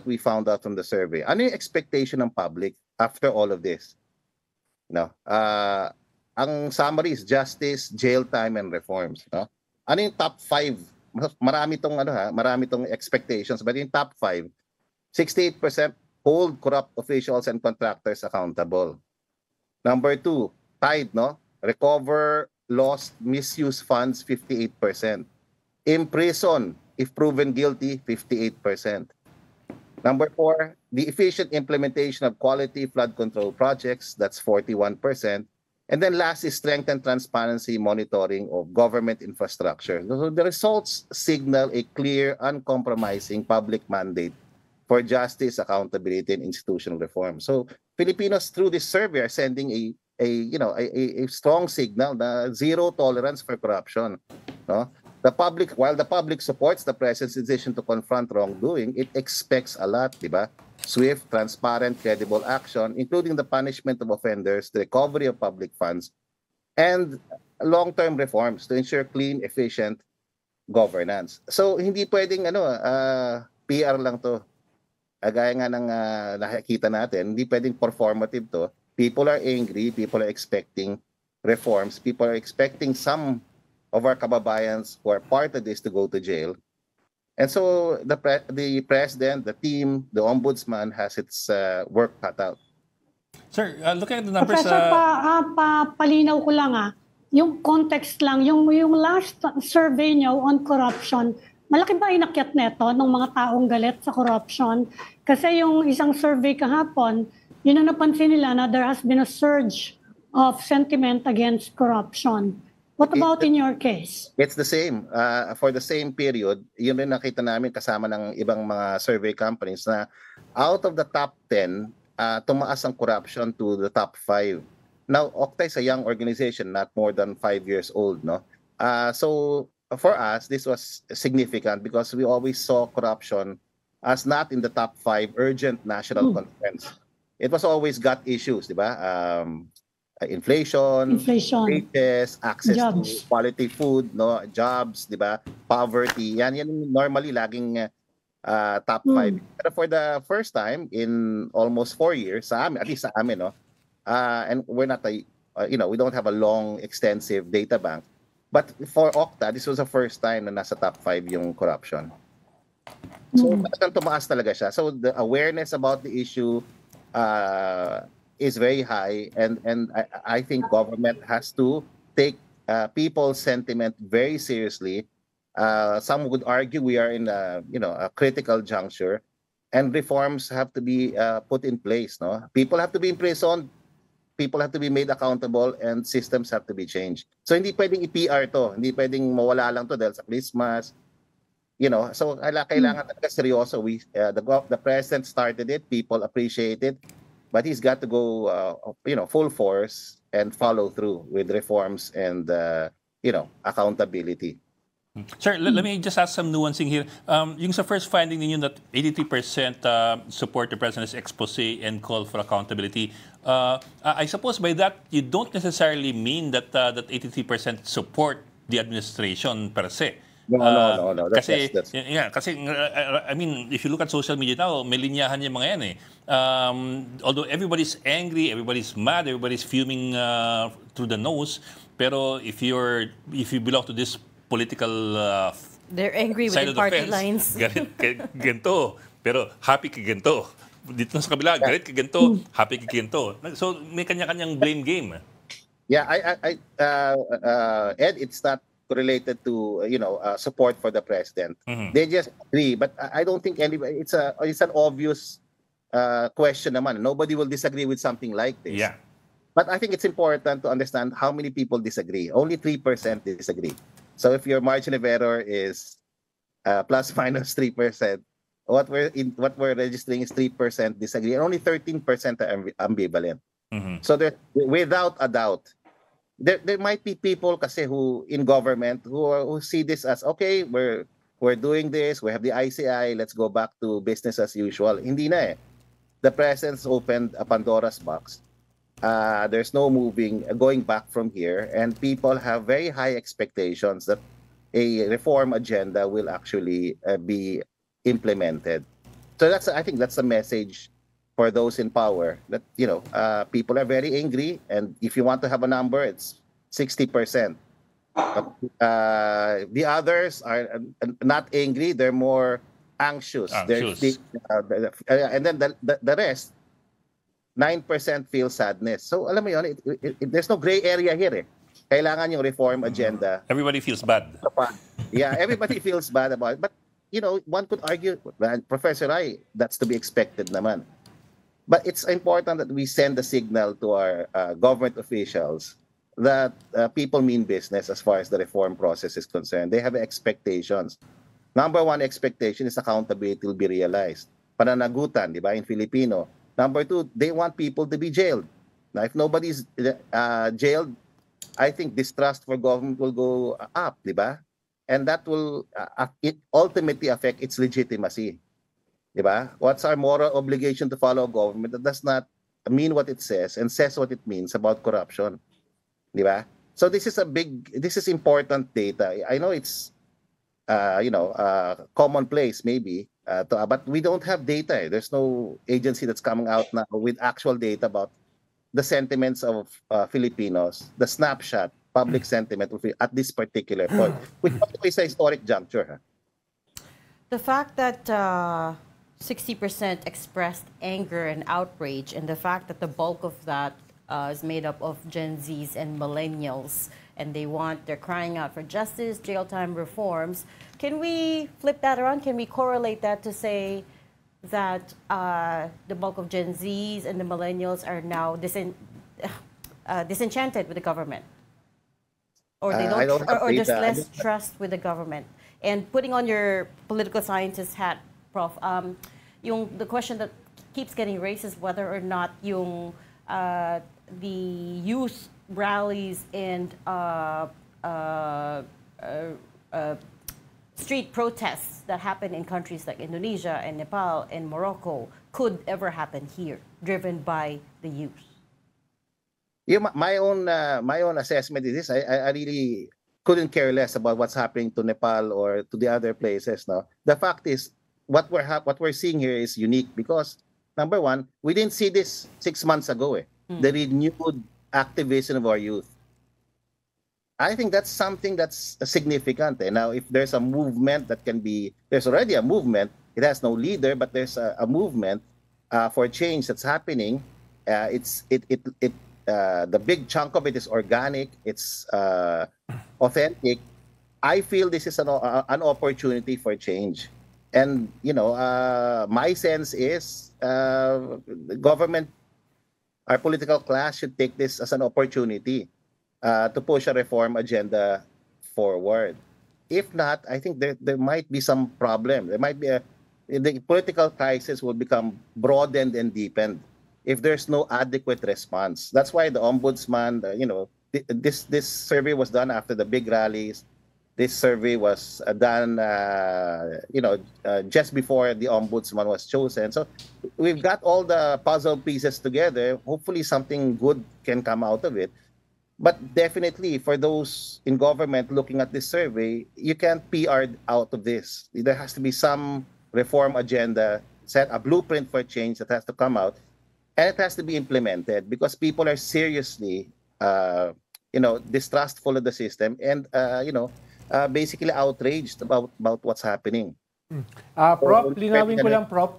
we found out from the survey, ano yung expectation ng public after all of this? Ang summary is justice, jail time, and reforms. No? Ano yung top 5? Marami tong expectations, but yung top 5, 68% hold corrupt officials and contractors accountable. Number 2, tied, no? Recover lost, misuse funds, 58%. Imprison, if proven guilty, 58%. Number 4, the efficient implementation of quality flood control projects, that's 41%. And then last is strengthen transparency monitoring of government infrastructure. So the results signal a clear, uncompromising public mandate for justice, accountability, and institutional reform. So Filipinos through this survey are sending a strong signal na zero tolerance for corruption. No? While the public supports the president's decision to confront wrongdoing, it expects a lot, di ba? Swift, transparent, credible action, including the punishment of offenders, the recovery of public funds, and long-term reforms to ensure clean, efficient governance. So hindi pwedeng PR lang to. Gaya nga ng nakikita natin, hindi pwedeng performative to. People are angry, people are expecting reforms, people are expecting some of our kababayans who are part of this to go to jail. And so the president, the team, the ombudsman has its work cut out. Sir, looking at the numbers... Professor, palinaw ko lang yung context lang, yung last survey nyo on corruption, malaki ba inakyat neto ng mga taong galit sa corruption? Kasi yung isang survey kahapon, yun ang napansin nila na there has been a surge of sentiment against corruption. What about in your case? It's the same. For the same period, yun rin nakita namin kasama ng ibang mga survey companies na out of the top 10, tumaas ang corruption to the top 5. Now, Okta is a young organization, not more than 5 years old, no? So for us, this was significant because we always saw corruption as not in the top 5 urgent national concerns. It was always got issues, di ba? Inflation, wages, access jobs, to quality food, no, jobs, di ba? Poverty. Yan normally laging top 5. Pero for the first time in almost 4 years, sa amin, at least sa amin, no, and we're not we don't have a long, extensive data bank. But for Okta, this was the first time na nasa top 5 yung corruption. So, tumaas talaga siya. So, the awareness about the issue is very high, and I think government has to take people's sentiment very seriously. Some would argue we are in a critical juncture, and reforms have to be put in place. No, people have to be imprisoned. People have to be made accountable, and systems have to be changed. So hindi pwedeng i-PR to, hindi pwedeng mawala lang to dahil sa Christmas. So kailangan talaga seryoso. The president started it, people appreciate it, but he's got to go full force and follow through with reforms and accountability. Sir, let me just ask some nuancing here. Yung sa first finding ninyo that 83% support the president's expose and call for accountability, I suppose by that you don't necessarily mean that 83% support the administration per se. No. Kasi I mean, if you look at social media now, may linyahan yung mga yan eh. Although everybody's angry, everybody's mad, everybody's fuming through the nose, pero if you belong to this political they're angry with the party lines. Galit kay ganito, pero happy kay ganito. Dito sa kabila, galit kay ganito, happy kay ganito. So may kanya-kanyang blame game. Yeah, Ed, it's not related to support for the president. They just agree, but I don't think anybody. It's an obvious question naman. Nobody will disagree with something like this. Yeah. But I think it's important to understand how many people disagree. Only 3% disagree. So if your margin of error is plus minus 3%, what we're registering is 3% disagree, and only 13% are ambivalent. So without a doubt, there might be people kasi who in government who see this as okay, we're doing this, we have the ICI, let's go back to business as usual. Hindi na eh. The president's opened a Pandora's box. There's no going back from here, and people have very high expectations that a reform agenda will actually be implemented. So I think that's a message for those in power that people are very angry, and if you want to have a number, it's 60%. The others are not angry; they're more anxious. And then the rest. 9% feel sadness. So alam mo yun, there's no gray area here eh. Kailangan yung reform agenda. Everybody feels bad. Yeah, everybody feels bad about it. But, one could argue, Professor Rai, that's to be expected naman. But it's important that we send a signal to our government officials that people mean business as far as the reform process is concerned. They have expectations. Number one expectation is accountability will be realized. Pananagutan, di ba, in Filipino. Number two, they want people to be jailed. Now, if nobody's jailed, I think distrust for government will go up, di ba? And that will ultimately affect its legitimacy. Di ba? What's our moral obligation to follow government that does not mean what it says and says what it means about corruption? Di ba? So this is important data. I know it's commonplace maybe, but we don't have data. There's no agency that's coming out now with actual data about the sentiments of Filipinos, the snapshot, public sentiment at this particular point, which is a historic juncture. Huh? The fact that 60% expressed anger and outrage, and the fact that the bulk of that is made up of Gen Zs and millennials, and they're crying out for justice, jail time reforms. Can we flip that around? Can we correlate that to say that the bulk of Gen Zs and the millennials are now disenchanted with the government? Or they I don't, don't have or just data. less trust with the government. And putting on your political scientist hat, Prof, the question that keeps getting raised is whether or not the youth rallies and street protests that happen in countries like Indonesia and Nepal and Morocco could ever happen here, driven by the youth. My own assessment is this: I really couldn't care less about what's happening to Nepal or to the other places. No, the fact is what we're seeing here is unique because number one, we didn't see this 6 months ago. The renewed activism of our youth. I think that's something that's significant. Now, if there's a movement that can be, there's already a movement. It has no leader, but there's a movement for change that's happening. The big chunk of it is organic. It's authentic. I feel this is an opportunity for change. And, my sense is the government, our political class should take this as an opportunity to push a reform agenda forward. If not, I think there might be some problem. There might be the political crisis will become broadened and deepened if there's no adequate response. That's why the ombudsman, this survey was done after the big rallies. This survey was done, just before the ombudsman was chosen. So we've got all the puzzle pieces together. Hopefully something good can come out of it. But definitely for those in government looking at this survey, you can't PR out of this. There has to be some reform agenda, set a blueprint for change that has to come out. And it has to be implemented because people are seriously, distrustful of the system and, basically outraged about what's happening. Prof, linawin ko lang, Prof.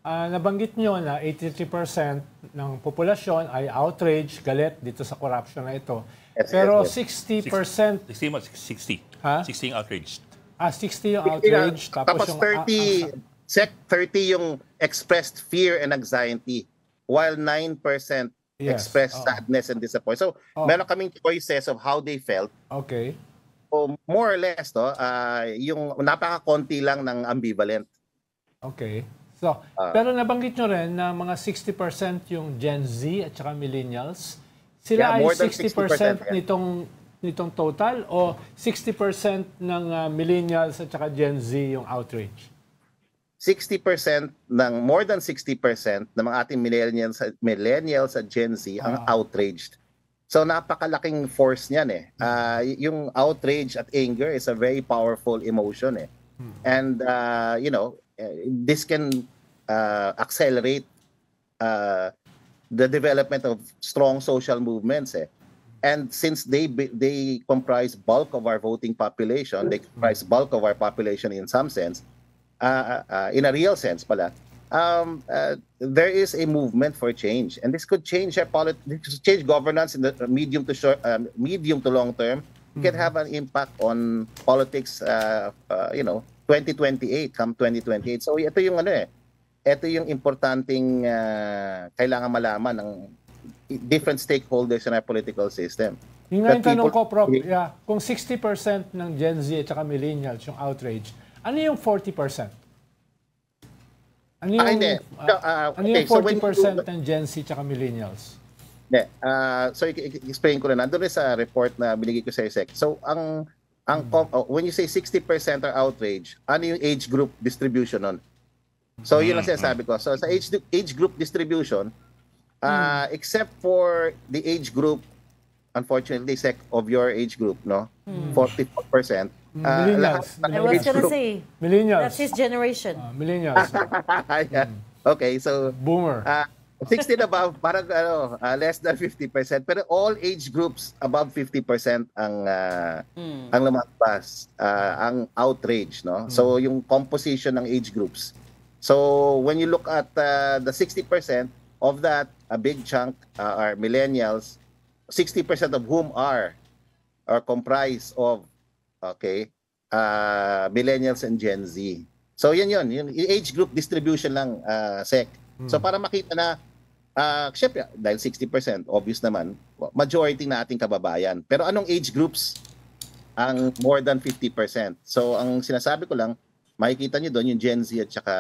Nabanggit nyo na 83% ng populasyon ay outraged, galit dito sa corruption na ito. Yes, Pero yes. 60%... 60. Ha? 60 outraged. 60 yung outraged. Tapos 30 yung expressed fear and anxiety, while 9% expressed sadness and disappointment. So, meron kaming choices of how they felt. Okay. So, more or less, yung napaka-konti lang ng ambivalent. Okay. So, pero nabanggit nyo rin na mga 60% yung Gen Z at saka millennials. Sila ay more than 60% nitong total o 60% ng millennials at saka Gen Z yung outrage? 60% more than 60% ng mga ating millennials at Gen Z ang outraged. So napakalaking force niyan yung outrage at anger is a very powerful emotion And this can accelerate the development of strong social movements And since they comprise bulk of our voting population, they comprise bulk of our population in some sense, in a real sense pala, there is a movement for change, and this could change change governance in the medium to long term. It can have an impact on politics. 2028, come 2028. So ito yung ito yung importanteng kailangan malaman ng different stakeholders in our political system. Yung nga yung tanong ko, Prof, kung 60% ng Gen Z at saka millennials yung outrage, ano yung 40%? Ano yung 40% ng Gen Z at saka millennials? So explain ko na. Nandun sa report na binigay ko sa ISEC. So when you say 60% are outrage, ano yung age group distribution nun? So yun lang sinasabi ko. So sa age group distribution, except for the age group, unfortunately, of your age group, 44%. Millennials. I was gonna say, millennials. that's his generation. Millennials. Yeah. Okay, so Boomer. 16 above, parang less than 50%. Pero all age groups above 50% ang lumagpas, ang outrage, So yung composition ng age groups. So when you look at the 60% of that, a big chunk are millennials, 60% of whom are comprised of millennials and Gen Z. So yun yung age group distribution lang, Sec. So para makita na, syempre, dahil 60%, obvious naman, majority na ating kababayan. Pero anong age groups ang more than 50%. So ang sinasabi ko lang, makikita nyo doon yung Gen Z at saka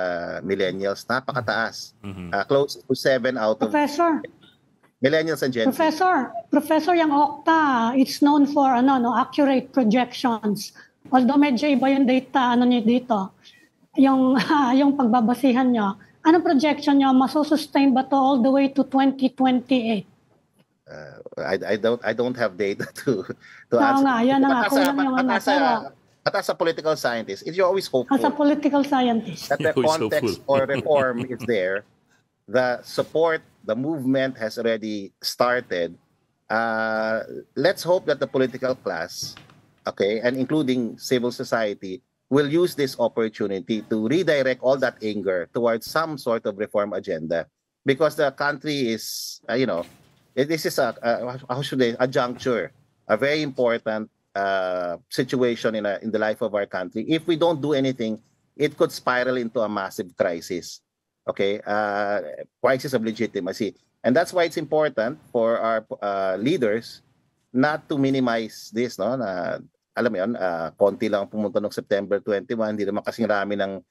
millennials, napakataas. Close to 7 out of Professor, millennials and Gen Z. Professor, yung Okta, it's known for accurate projections. Although medyo iba yung data niyo dito. Yung yung pagbabasihan niyo. Anong projection niyo? Masustain ba to all the way to 2028? I don't have data to Oo answer. nga, yan na nga. Kulang yung But as a political scientist, you're always hopeful as a political scientist. that the You're always context hopeful. or reform is there. The support, the movement has already started. Let's hope that the political class, okay, and including civil society, will use this opportunity to redirect all that anger towards some sort of reform agenda, because the country is, this is a juncture, a very important situation in the life of our country. If we don't do anything, it could spiral into a massive crisis. Okay, crisis of legitimacy, and that's why it's important for our leaders not to minimize this. No, na alam mo yun, konti lang pumunta noong September 21, hindi naman kasing rami ng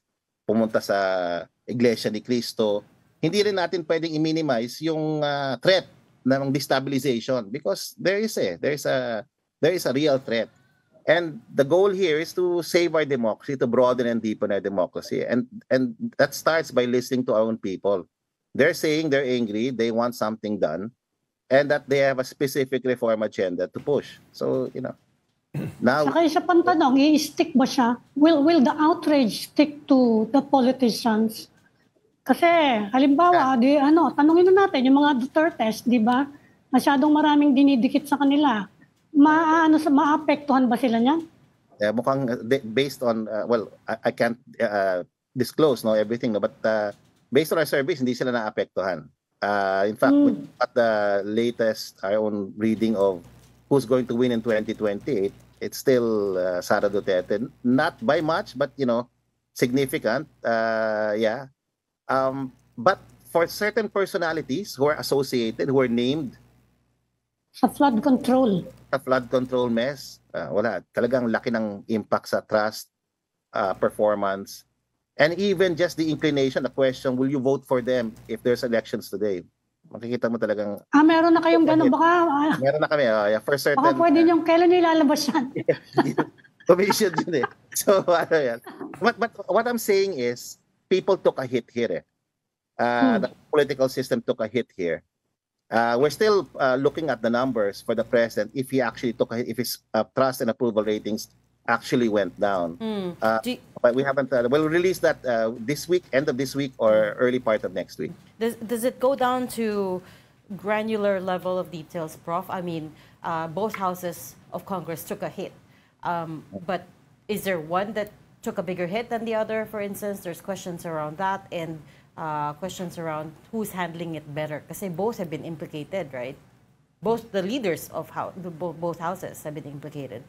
pumunta sa Iglesia ni Cristo. Hindi rin natin pwedeng i-minimize yung threat ng destabilization, because there is a real threat. And the goal here is to save our democracy, to broaden and deepen our democracy. And that starts by listening to our own people. They're saying they're angry, they want something done, and that they have a specific reform agenda to push. So, now... Saka isa pang tanong, i-stick ba siya? Will the outrage stick to the politicians? Kasi, halimbawa, tanungin na natin, yung mga Dutertes, di ba? Masyadong maraming dinidikit sa kanila. Maapektuhan ba sila niyan? Mukhang based on, I can't disclose everything, but based on our surveys, hindi sila naapektuhan. In fact, at the latest, our own reading of who's going to win in 2028, it's still Sara Duterte. Not by much, but, significant. Yeah. But for certain personalities who are associated, who are named sa flood control mess, wala. Talagang laki ng impact sa trust, performance, and even just the inclination, the question, will you vote for them if there's elections today? Makikita mo talagang... meron na kayong gano'n baka... Meron na kami, for certain... Baka pwede nyo, kailan nyo ilalabas yan? Commission yun eh. So, yan. But what I'm saying is, people took a hit here. The political system took a hit here. We're still looking at the numbers for the president if he actually if his trust and approval ratings actually went down. But we haven't. We'll release that this week, end of this week, or early part of next week. Does it go down to granular level of details, Prof? I mean, both houses of Congress took a hit, but is there one that took a bigger hit than the other? For instance, there's questions around that, and questions around who's handling it better, because both have been implicated, right? Both the leaders of both houses have been implicated.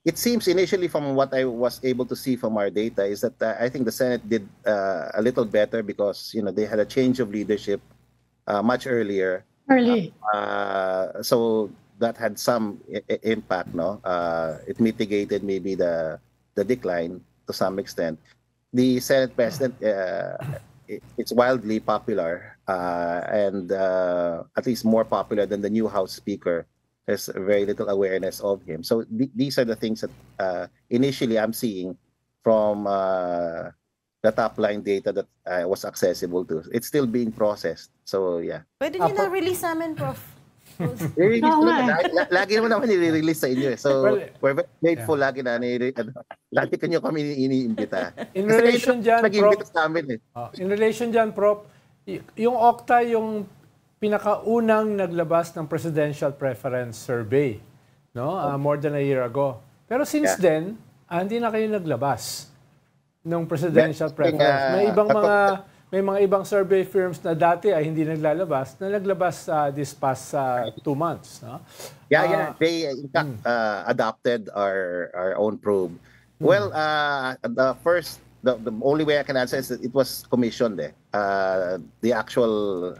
It seems initially, from what I was able to see from our data, is that I think the Senate did a little better because they had a change of leadership much earlier. So that had some impact. No, it mitigated maybe the decline to some extent. The Senate President. It's wildly popular and at least more popular than the new House Speaker. There's very little awareness of him. So these are the things that initially I'm seeing from the top line data that was accessible to. It's still being processed. So yeah. Pwede nyo na-release namin, Prof. Lagi naman nire-release sa inyo eh. So we're very grateful lagi na lagi kanyo kami iniimbita. In relation dyan, Prof, in relation dyan, Prof, yung Okta, yung pinakaunang naglabas ng presidential preference survey, no? More than a year ago. Pero since then, hindi na kayo naglabas ng presidential preference. May mga ibang survey firms na dati ay hindi naglalabas, na naglabas this past 2 months. No? They in fact adopted our own probe. Well, the only way I can answer is that it was commissioned. The actual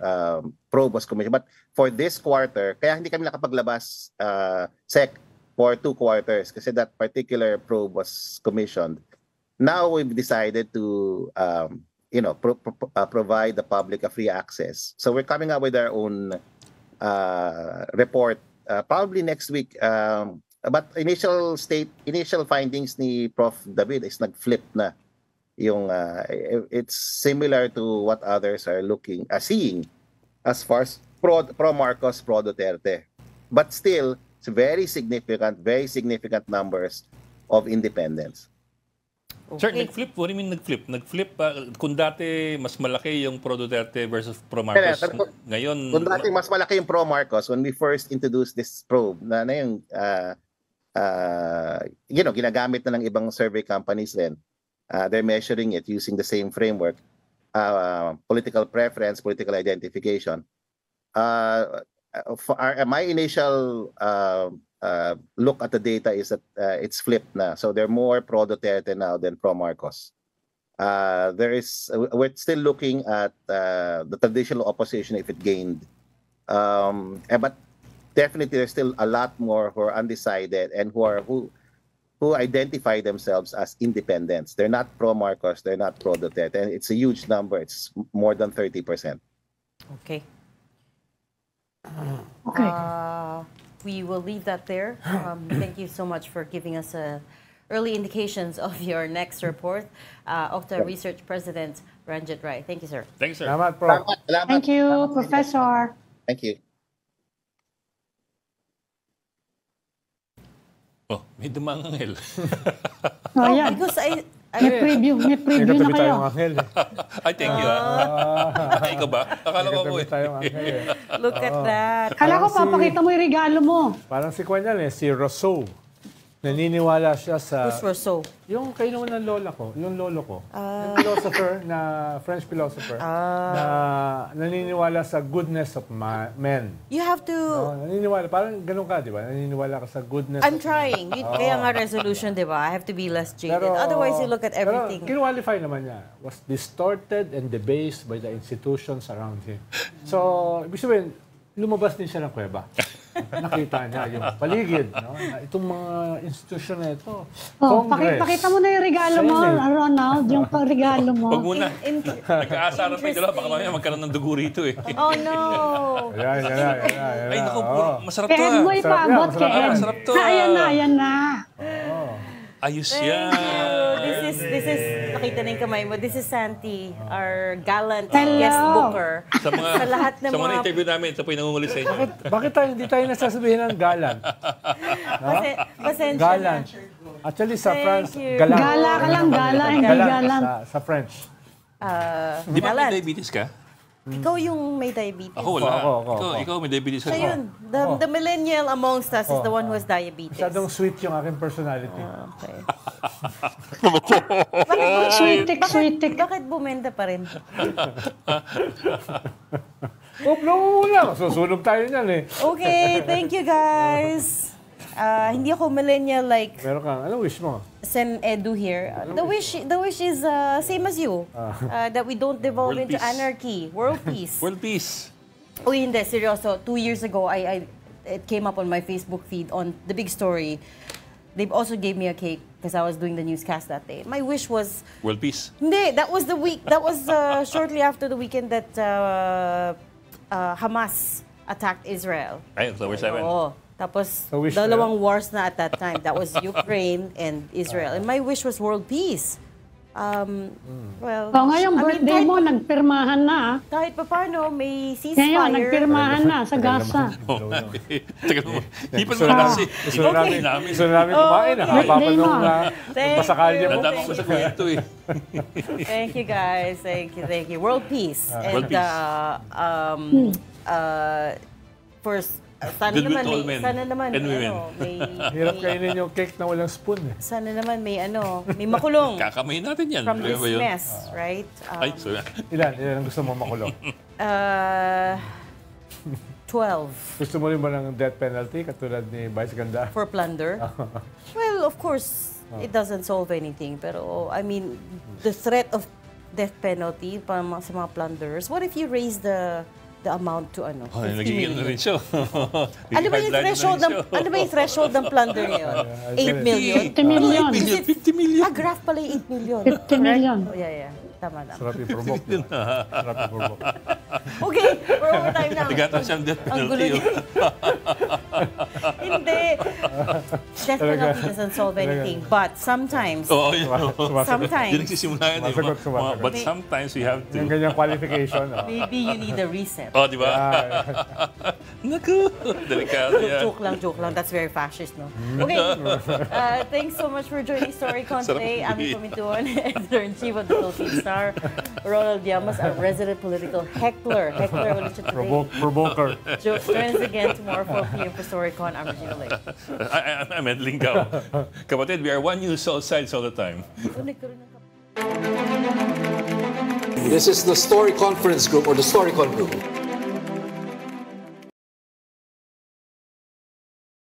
probe was commissioned. But for this quarter, kaya hindi kami nakapaglabas, Sec, for 2 quarters kasi that particular probe was commissioned. Now we've decided to provide the public a free access. So we're coming up with our own report probably next week. But initial findings ni Prof. David is nag-flip na. It's similar to what others are seeing as far as pro Marcos, pro Duterte. But still, it's very significant numbers of independents. Sir, nag-flip? What do you mean nag-flip? Nag-flip, kung dati mas malaki yung pro Duterte versus pro Marcos, ngayon... Kung dati mas malaki yung pro Marcos, when we first introduced this probe, ginagamit na ng ibang survey companies rin, they're measuring it using the same framework, political preference, political identification. My initial look at the data is that it's flipped na. So they're more pro Duterte now than pro Marcos. We're still looking at the traditional opposition if it gained. But definitely there's still a lot more who are undecided and who identify themselves as independents. They're not pro Marcos, they're not pro Duterte. And it's a huge number. It's more than 30%. Okay. Okay. We will leave that there. Thank you so much for giving us early indications of your next report. Octa Research President Ranjit Rai. Thank you, sir. Thank you, sir. Salamat, Prof. Thank you, Professor. Thank you. Oh, may dumanganghel. Oh, yan. Because May preview na Katabi kayo. tayong anghel. Ay, thank you. Ikaw ba? Akala ko Katabi tayong anghel. look at that. Kala ko papakita mo yung regalo mo. Parang si Kwan yan si Rousseau. Naniniwala siya sa... Who's Rousseau? Yung kainuman ng lola ko, yung lolo ko. Yung philosopher, French philosopher, na naniniwala sa goodness of men. You have to... Naniniwala, parang ganun ka, di ba? Naniniwala ka sa goodness I'm of trying. Kaya nga resolution, di ba? I have to be less jaded. Otherwise, you look at everything. Pero kinwalify naman niya. Was distorted and debased by the institutions around him. So, ibig sabihin, lumabas din siya ng kuweba. Nakita niya yung paligid. No? Itong mga institusyon na ito. Pakita mo na yung regalo mo, Ronald. Yung regalo mo. Huwag muna. Nag-aasaran pa yung dalawa. Baka mamaya magkaroon ng dugo rito eh. Oh, no. Yan. Ay, naku, masarap to Kaya mo ipaabot kay Ed. Masarap to. Ayan na. Ayos yan. This is, nakita na yung kamay mo. This is Santi, our gallant Hello. guest booker. Sa lahat ng mga mga... interview namin, ito po yung nangungulit sa inyo. Bakit hindi tayo nasasabihin ng galant? Pasensya Galant. na. Actually, sa Thank France, you. galant. Gala ka lang, gala. Hindi galant. Sa French. Di ba may Gallant. diabetes ka? Ikaw yung may diabetes. Ako wala. Ako. Ikaw may diabetes ka. Siya yun. The millennial amongst us is the one who has diabetes. Masyadong sweet yung aking personality. Okay. Sweetik. Bakit bumenda pa rin? Muna. Susunog tayo niyan eh. Okay, thank you guys. Hindi ako millennial like Meron kang, ano wish mo? Sen Edu here. The wish is same as you. That we don't devolve World into peace. anarchy. World peace. World peace. Uy, hindi. Seryoso. 2 years ago, it came up on my Facebook feed on The Big Story. They also gave me a cake because I was doing the newscast that day. My wish was... World peace. Hindi, that was the week. That was shortly after the weekend that Hamas attacked Israel. Ay, October 7. Oo. Tapos, So wish dalawang wars na at that time. That was Ukraine and Israel. And my wish was world peace. Well, Ngayong birthday mo, nagpirmahan na. kahit pa paano, may Ngayon, ceasefire. nagpirmahan na sa Gaza. Teka mo. Hindi pa naman kasi. Gusto namin kumain. Birthday mo. Thank Pasakali you. mo. Nadama ko sa kwento eh. Thank you, guys. Thank you. World peace. World peace. First, sana Good naman, with all men sana naman, and women. Hirap kainin yung cake na walang spoon eh. sana naman may makulong Kakamayin natin yan. from Kaya this ba yun? mess, right? Ay, sorry. Ilan ang gusto mo makulong? 12 Gusto mo rin ba ng death penalty katulad ni Vice Ganda? for plunder. Well, of course, it doesn't solve anything. Pero, I mean, the threat of death penalty sa mga plunderers, what if you raise the the amount to ano? Oh, 50 nagiging million. rin siya. Ano ba yung threshold ng plunder ngayon? 8 million? 50 million. 50 million. Graph pala yung 8 million. 50 million. Oh, yeah. Tama na. Sarap i-provoke. Sarap i-provoke. Okay, we're over time now. Nagata siyang death Ang gulo penalty. niya. Hindi. Death penalty doesn't solve anything. But sometimes, Oo, yun. sometimes, Yun nagsisimula yan. Sumasagot. But sometimes we have Yung to. ganyang qualification. maybe you need a reset. Oh, di ba? Naku, delikado yan. Joke lang. That's very fascist, no? Okay. Thanks so much for joining StoryCon Sarap today. Ami sabihin. Pamituan, editor-in-chief of the Philippine Star. Ronald Llamas, our resident political heckler. Heckler ulit siya today. Provoker. Join us again tomorrow, 4 p.m. for StoryCon. I'm Regina Lake. I'm Ed Lingao. Kapatid, we are one news all sides all the time. This is the Story Conference Group or the StoryCon Group.